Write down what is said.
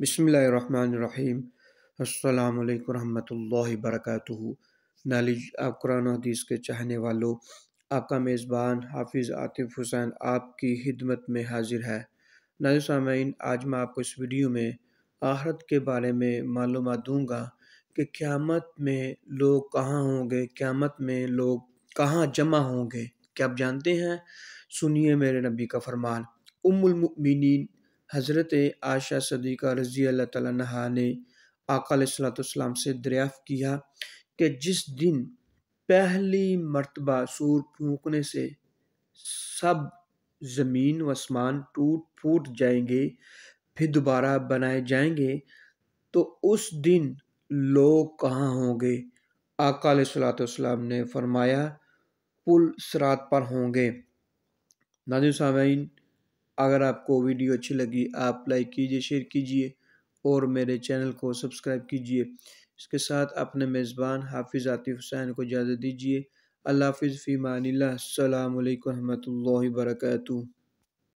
بسم اللہ الرحمن الرحیم۔ السلام علیکم ورحمۃ اللہ وبرکاتہ۔ نالج آپ قرآن و حدیث کے چاہنے والوں، آپ کا میزبان حافظ عاطف حسین آپ کی خدمت میں حاضر ہے۔ ناظرین سامعین، آج میں آپ کو اس ویڈیو میں آخرت کے بارے میں معلومات دوں گا کہ قیامت میں لوگ کہاں ہوں گے، قیامت میں لوگ کہاں جمع ہوں گے۔ کیا آپ جانتے ہیں؟ سنیے میرے نبی کا فرمان۔ ام المؤمنین حضرت عائشہ صدیقہ رضی اللہ تعالیٰ عنہا نے آقا علیہ الصلوۃ والسلام سے دریافت کیا کہ جس دن پہلی مرتبہ سور پھونکنے سے سب زمین و آسمان ٹوٹ پھوٹ جائیں گے، پھر دوبارہ بنائے جائیں گے، تو اس دن لوگ کہاں ہوں گے؟ آقا علیہ الصلوۃ والسلام نے فرمایا پل صراط پر ہوں گے۔ ناظرین سامعین، اگر آپ کو ویڈیو اچھی لگی آپ لائک کیجیے، شیئر کیجیے اور میرے چینل کو سبسکرائب کیجیے۔ اس کے ساتھ اپنے میزبان حافظ عاطف حسین کو اجازت دیجیے۔ اللہ حافظ، فی امان اللہ۔ السلام علیکم ورحمۃ اللہ وبرکاتہ۔